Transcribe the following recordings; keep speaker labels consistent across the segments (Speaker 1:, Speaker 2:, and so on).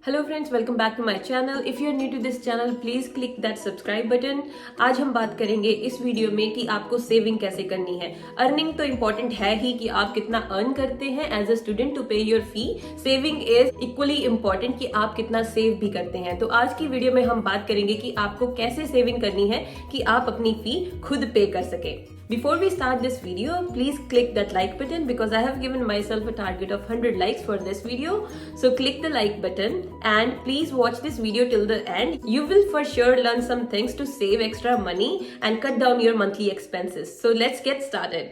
Speaker 1: Hello friends, welcome back to my channel. If you are new to this channel please click that subscribe button. आज हम बात करेंगे इस video में कि आपको सेविंग कैसे करनी है। अर्निंग तो इम्पोर्टेंट है ही कि आप कितना अर्न करते हैं एज अ स्टूडेंट टू पे your fee. Saving is equally important कि आप कितना सेव भी करते हैं। तो आज की वीडियो में हम बात करेंगे कि आपको कैसे सेविंग करनी है कि आप अपनी फी खुद पे कर सके। Before we start this video, please click that like button because I have given myself a target of 100 likes for this video. So click the like button and please watch this video till the end. You will for sure learn some things to save extra money and cut down your monthly expenses. So let's get started.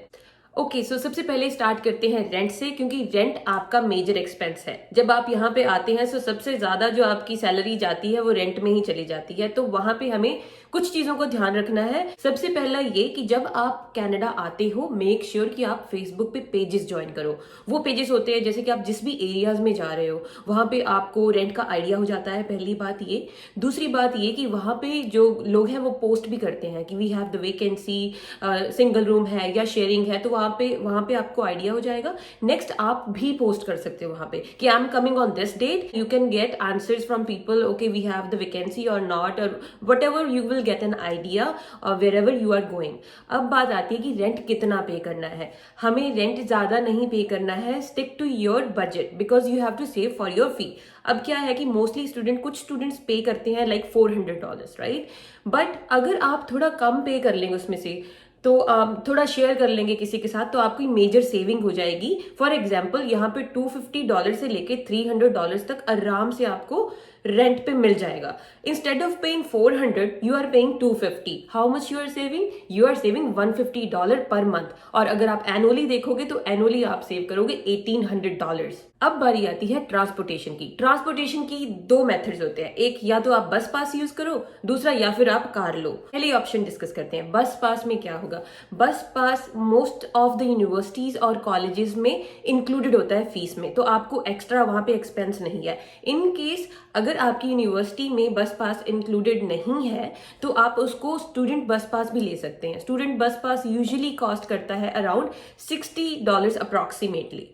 Speaker 1: Okay so सबसे पहले start करते हैं rent से, क्योंकि rent आपका major expense है। जब आप यहाँ पे आते हैं तो सबसे ज्यादा जो आपकी सैलरी जाती है वो रेंट में ही चली जाती है। तो वहां पे हमें कुछ चीजों को ध्यान रखना है। सबसे पहला ये कि जब आप कनाडा आते हो मेक श्योर कि आप फेसबुक पे पेजेस ज्वाइन करो। वो पेजेस होते हैं जैसे कि आप जिस भी एरियाज में जा रहे हो वहां पे आपको रेंट का आइडिया हो जाता है। पहली बात ये। दूसरी बात ये कि वहां पे जो लोग हैं वो पोस्ट भी करते हैं कि we have the vacancy, single room है या शेयरिंग है, तो वहां पे आपको आइडिया हो जाएगा। नेक्स्ट आप भी पोस्ट कर सकते हो वहां पे कि I am coming on this date. You can get answers from people, okay we have the vacancy और नॉट, और whatever you will get an idea wherever you are going. अब बात आती है कि रेंट कितना पे करना है। हमें रेंट ज्यादा नहीं पे करना है। Stick to your budget because you have to save for your fee. अब क्या है कि मोस्टली कुछ स्टूडेंट्स पे करते हैं लाइक $400, राइट। बट अगर आप थोड़ा कम पे कर लेंगे उसमें से, तो थोड़ा शेयर कर लेंगे किसी के साथ, तो आपकी मेजर सेविंग हो जाएगी। फॉर एग्जाम्पल यहाँ पे $250 से लेके $300 तक आराम से आपको रेंट पे मिल जाएगा। Instead of paying 400 you are paying 250। How much you are saving? You are saving $150 per month. और अगर आप एनुअली देखोगे तो एनुअली आप सेव करोगे $1800। अब बारी आती है ट्रांसपोर्टेशन की। ट्रांसपोर्टेशन की दो मेथड्स होते हैं। एक, या तो आप बस पास यूज करो, दूसरा या फिर आप कार लो। पहले ऑप्शन डिस्कस करते हैं। बस पास में क्या होगा? बस पास मोस्ट ऑफ द यूनिवर्सिटीज और कॉलेजेस में इंक्लूडेड होता है फीस में, तो आपको एक्स्ट्रा वहां पे एक्सपेंस नहीं है। इन केस अगर आपकी यूनिवर्सिटी में बस पास इंक्लूडेड नहीं है तो आप उसको स्टूडेंट बस पास भी ले सकते हैं। स्टूडेंट बस पास यूजुअली कॉस्ट करता है अराउंड $60 अप्रॉक्सीमेटली।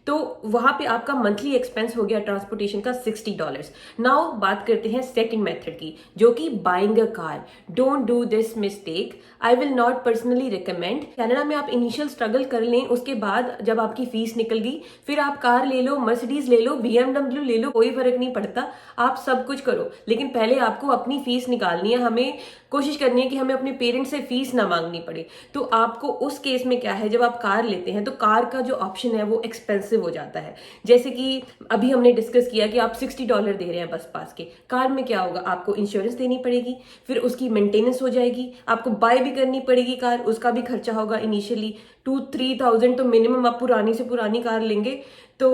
Speaker 1: तो वहां पे आपका मंथली एक्सपेंस हो गया ट्रांसपोर्टेशन का $60। नाउ बात करते हैं सेकंड मेथड की, जो कि buying a car. Don't do this mistake, I will not personally recommend. Canada में आप इनिशियल स्ट्रगल कर लें, उसके बाद जब आपकी फीस निकल गई फिर आप कार ले लो, मर्सिडीज ले लो, BMW ले लो, कोई फर्क नहीं पड़ता। आप सब कुछ करो, लेकिन पहले आपको अपनी फीस निकालनी है। हमें कोशिश करनी है कि हमें अपने पेरेंट्स से फीस ना मांगनी पड़े। तो आपको उस केस में क्या है, जब आप कार लेते हैं तो कार का जो ऑप्शन है वो एक्सपेंसिव हो जाता है। जैसे कि अभी हमने डिस्कस किया कि आप $60 दे रहे हैं बस पास के। कार में क्या होगा? आपको इंश्योरेंस देनी पड़ेगी, फिर उसकी मेंटेनेंस हो जाएगी, आपको बाय भी करनी पड़ेगी कार, उसका भी खर्चा होगा इनिशियली 2-3,000 तो मिनिमम। आप पुरानी से पुरानी कार लेंगे तो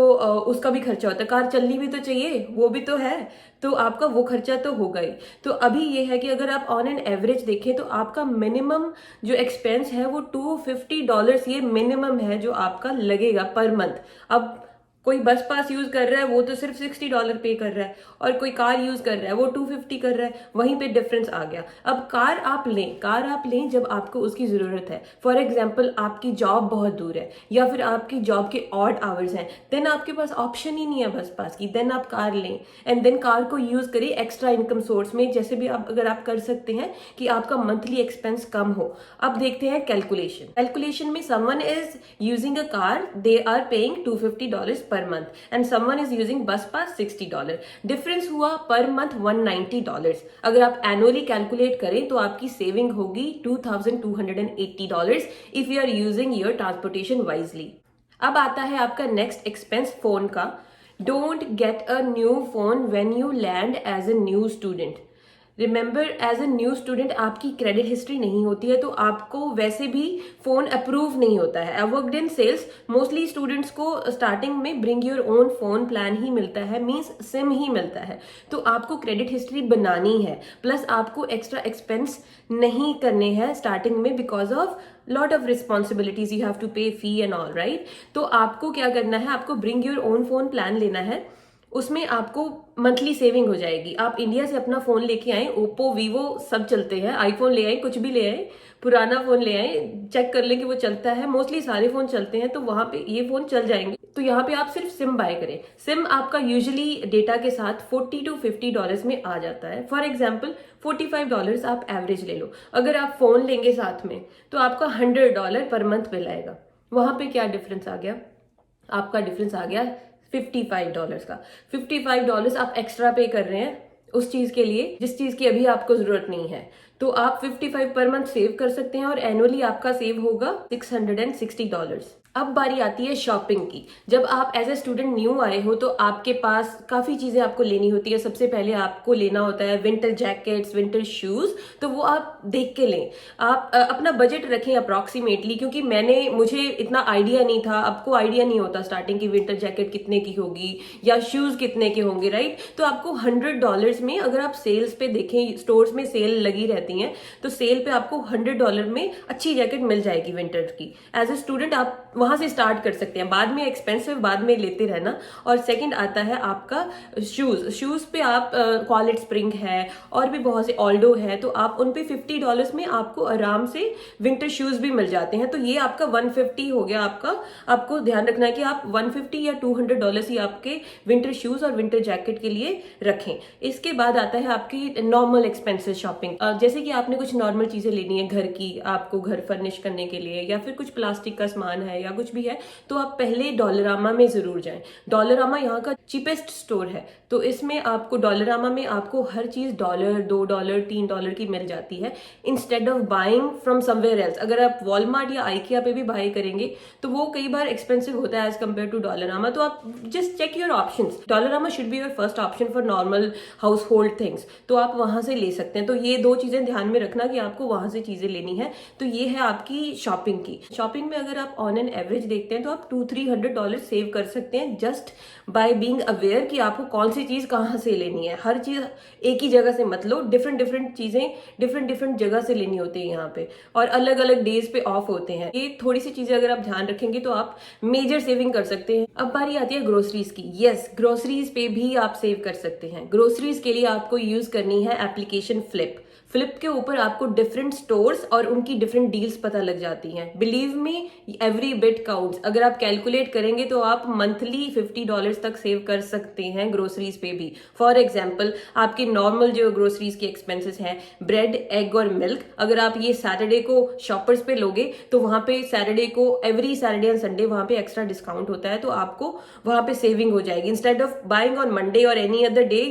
Speaker 1: उसका भी खर्चा होता है। कार चलनी भी तो चाहिए, वो भी तो है, तो आपका वो खर्चा तो होगा ही। तो अभी ये है कि अगर आप ऑन एन एवरेज देखें तो आपका मिनिमम जो एक्सपेंस है वो $250 ये मिनिमम है जो आपका लगेगा पर मंथ। अब कोई बस पास यूज कर रहा है वो तो सिर्फ $60 पे कर रहा है, और कोई कार यूज कर रहा है वो 250 कर रहा है। वहीं पे डिफरेंस आ गया। अब कार आप लें जब आपको उसकी जरूरत है। फॉर एग्जाम्पल आपकी जॉब बहुत दूर है या फिर आपकी जॉब के ऑड आवर्स हैं, देन आपके पास ऑप्शन ही नहीं है बस पास की, देन आप कार लें एंड देन कार को यूज करें एक्स्ट्रा इनकम सोर्स में, जैसे भी आप अगर आप कर सकते हैं कि आपका मंथली एक्सपेंस कम हो। अब देखते हैं कैलकुलेशन में someone is using a car, they are paying $250 per month and someone is using bus pass $60। Difference हुआ पर मंथ $190। अगर आप एनुअली कैलकुलेट करें तो आपकी सेविंग होगी $2,280 if you are using your transportation wisely. अब आता है आपका नेक्स्ट एक्सपेंस, फोन का। Don't get a new phone when you land as a new student. Remember, as a new student आपकी क्रेडिट हिस्ट्री नहीं होती है, तो आपको वैसे भी फोन अप्रूव नहीं होता है। I worked in sales, mostly students को स्टार्टिंग में bring your own phone plan ही मिलता है, मींस सिम ही मिलता है। तो आपको क्रेडिट हिस्ट्री बनानी है, प्लस आपको एक्स्ट्रा एक्सपेंस नहीं करने हैं स्टार्टिंग में because of lot of responsibilities, you have to pay fee and all, right. तो आपको क्या करना है, आपको bring your own phone plan लेना है। उसमें आपको मंथली सेविंग हो जाएगी। आप इंडिया से अपना फोन लेके आए, ओप्पो वीवो सब चलते हैं, आईफोन ले आए, कुछ भी ले आए, पुराना फोन ले आए, चेक कर लें कि वो चलता है, मोस्टली सारे फोन चलते हैं, तो वहां पे ये फोन चल जाएंगे। तो यहाँ पे आप सिर्फ सिम बाय करें। सिम आपका यूजुअली डेटा के साथ $40 to $50 में आ जाता है। फॉर एग्जाम्पल $45 आप एवरेज ले लो। अगर आप फोन लेंगे साथ में तो आपका $100 पर मंथ बिल आएगा। वहां पे क्या डिफरेंस आ गया? आपका डिफरेंस आ गया $55 का। $55 आप एक्स्ट्रा पे कर रहे हैं उस चीज के लिए जिस चीज की अभी आपको जरूरत नहीं है। तो आप 55 पर मंथ सेव कर सकते हैं और एनुअली आपका सेव होगा $660। अब बारी आती है शॉपिंग की। जब आप एज ए स्टूडेंट न्यू आए हो तो आपके पास काफी चीजें आपको लेनी होती है। सबसे पहले आपको लेना होता है विंटर जैकेट्स, विंटर शूज, तो वो आप देख के लें। आप अपना बजट रखें अप्रॉक्सीमेटली, क्योंकि मुझे इतना आइडिया नहीं था, आपको आइडिया नहीं होता स्टार्टिंग की विंटर जैकेट कितने की होगी या शूज कितने के होंगे, राइट? तो आपको $100 में, अगर आप सेल्स पे देखें, स्टोर्स में सेल लगी रहती हैं, तो सेल पे आपको $100 में अच्छी जैकेट मिल जाएगी विंटर की। एज ए स्टूडेंट आप वहां से स्टार्ट कर सकते हैं, बाद में एक्सपेंसिव बाद में लेते रहना। और सेकंड आता है आपका शूज पे आप कॉलेज स्प्रिंग है और भी बहुत से ऑल्डो है, तो आप उन पे $50 में आपको आराम से विंटर शूज भी मिल जाते हैं। तो ये आपका 150 हो गया आपका। आपको ध्यान रखना है कि आप 150 या $200 ही आपके विंटर शूज और विंटर जैकेट के लिए रखें। इसके बाद आता है आपकी नॉर्मल एक्सपेंसेस शॉपिंग। जैसे कि आपने कुछ नॉर्मल चीजें लेनी है घर की, आपको घर फर्निश करने के लिए, या फिर कुछ प्लास्टिक का सामान है या कुछ भी है, तो आप पहले डॉलरामा में जरूर जाएं। डॉलरामा यहाँ का चीपेस्ट स्टोर है, तो इसमें आपको डॉलरामा में आपको हर चीज $1, $2, $3 की मिल जाती है, instead of buying from somewhere else. अगर आप वॉलमार्ट या आइकिया पे भी बाय करेंगे तो वो कई बार एक्सपेंसिव होता है एज कम्पेयर टू डॉलरामा। तो आप just check your options. Dollarama should be your first option for normal household things, तो आप वहां से ले सकते हैं। तो ये दो चीजें ध्यान में रखना कि आपको वहां से चीजें लेनी है। तो ये है आपकी शॉपिंग की। शॉपिंग में अगर आप ऑन एन एवरेज देखते हैं तो आप $200-300 सेव कर सकते हैं, जस्ट बाय बीइंग अवेयर कि आपको कौन सी चीज कहाँ से लेनी है। हर चीज एक ही जगह से मत लो, डिफरेंट चीजें डिफरेंट जगह से लेनी होती है यहाँ पे, और अलग अलग डेज पे ऑफ होते हैं। ये थोड़ी सी चीजें अगर आप ध्यान रखेंगे तो आप मेजर सेविंग कर सकते हैं। अब बारी आती है ग्रोसरीज की। यस, ग्रोसरीज पे भी आप सेव कर सकते हैं। ग्रोसरीज के लिए आपको यूज करनी है एप्लीकेशन फ्लिप। फ्लिप के ऊपर आपको डिफरेंट स्टोर्स और उनकी डिफरेंट डील्स पता लग जाती हैं। Believe me, every bit counts. अगर आप कैलकुलेट करेंगे तो आप मंथली $50 तक सेव कर सकते हैं ग्रोसरीज पे भी। फॉर एग्जाम्पल, आपके नॉर्मल जो ग्रोसरीज के एक्सपेंसेस हैं, ब्रेड, एग और मिल्क, अगर आप ये सैटरडे को शॉपर्स पे लोगे तो वहां पे सैटरडे को, एवरी सैटरडे एंड संडे वहां पे एक्स्ट्रा डिस्काउंट होता है, तो आपको वहां पे सेविंग हो जाएगी। Instead of buying on Monday और any other day,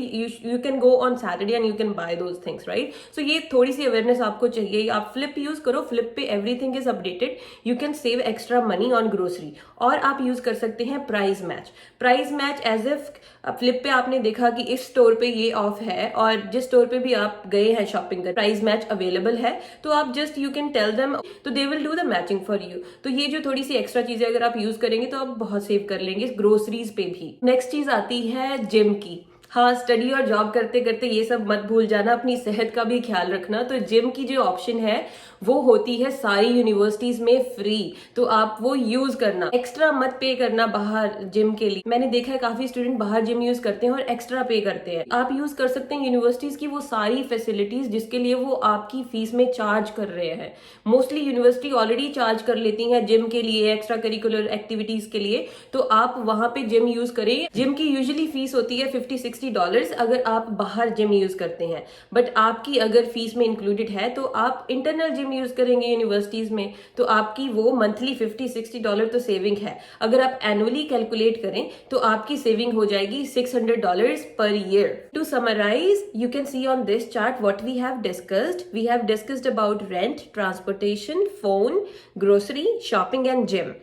Speaker 1: you can go on Saturday and you can buy those things, right? So ये थोड़ी सी अवेयरनेस आपको चाहिए। आप फ्लिप यूज करो, फ्लिप पे everything is updated, you can save extra money on grocery. और आप यूज कर सकते हैं price match. Price match as if Flipp पे आपने देखा कि इस स्टोर पे ये ऑफ है और जिस स्टोर पे भी आप गए हैं शॉपिंग कर, प्राइस मैच अवेलेबल है, तो आप just you can tell them, तो they will do the matching for you. तो ये जो थोड़ी सी एक्स्ट्रा चीजें अगर आप यूज करेंगे तो आप बहुत सेव कर लेंगे ग्रोसरीज पे भी। नेक्स्ट चीज आती है जिम की। हाँ, स्टडी और जॉब करते करते ये सब मत भूल जाना, अपनी सेहत का भी ख्याल रखना। तो जिम की जो ऑप्शन है वो होती है सारी यूनिवर्सिटीज में फ्री, तो आप वो यूज करना, एक्स्ट्रा मत पे करना बाहर जिम के लिए। मैंने देखा है काफी स्टूडेंट बाहर जिम यूज करते हैं और एक्स्ट्रा पे करते हैं। आप यूज कर सकते हैं यूनिवर्सिटीज की वो सारी फैसिलिटीज जिसके लिए वो आपकी फीस में चार्ज कर रहे हैं। मोस्टली यूनिवर्सिटी ऑलरेडी चार्ज कर लेती है जिम के लिए, एक्स्ट्रा करिकुलर एक्टिविटीज के लिए, तो आप वहां पे जिम यूज करें। जिम की यूजुअली फीस होती है $50-60 अगर आप बाहर जिम यूज करते हैं, बट आपकी अगर फीस में इंक्लूडेड है तो आप इंटरनल जिम यूज करेंगे यूनिवर्सिटीज में, तो आपकी वो मंथली $50-60 तो सेविंग है। अगर आप एनुअली कैलकुलेट करें तो आपकी सेविंग हो जाएगी $600 per year. To summarize, you can see on this chart what we have discussed. We have discussed about rent, transportation, phone, grocery, shopping and gym.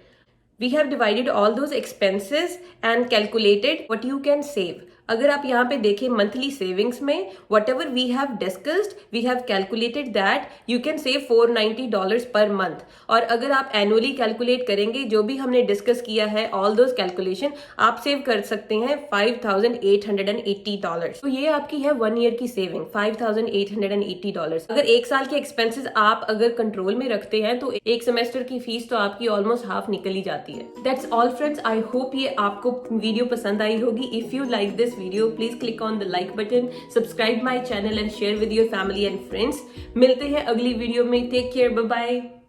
Speaker 1: We have divided all those expenses and calculated what you can save. अगर आप यहाँ पे देखें monthly savings में whatever we have discussed, we have calculated that you can save $490 per month. और अगर आप annually calculate करेंगे जो भी हमने डिस्कस किया है ऑल दोज कैलकुलेशन, आप सेव कर सकते हैं $5,880। तो ये आपकी है 1 ईयर की सेविंग $5,880। अगर एक साल के एक्सपेंसेस आप अगर कंट्रोल में रखते हैं तो एक सेमेस्टर की फीस तो आपकी ऑलमोस्ट हाफ निकल ही जाती है। That's all friends, I hope ये आपको वीडियो पसंद आई होगी। If you like this video please click on the like button, subscribe my channel and share with your family and friends. मिलते हैं अगली वीडियो में। Take care, bye bye.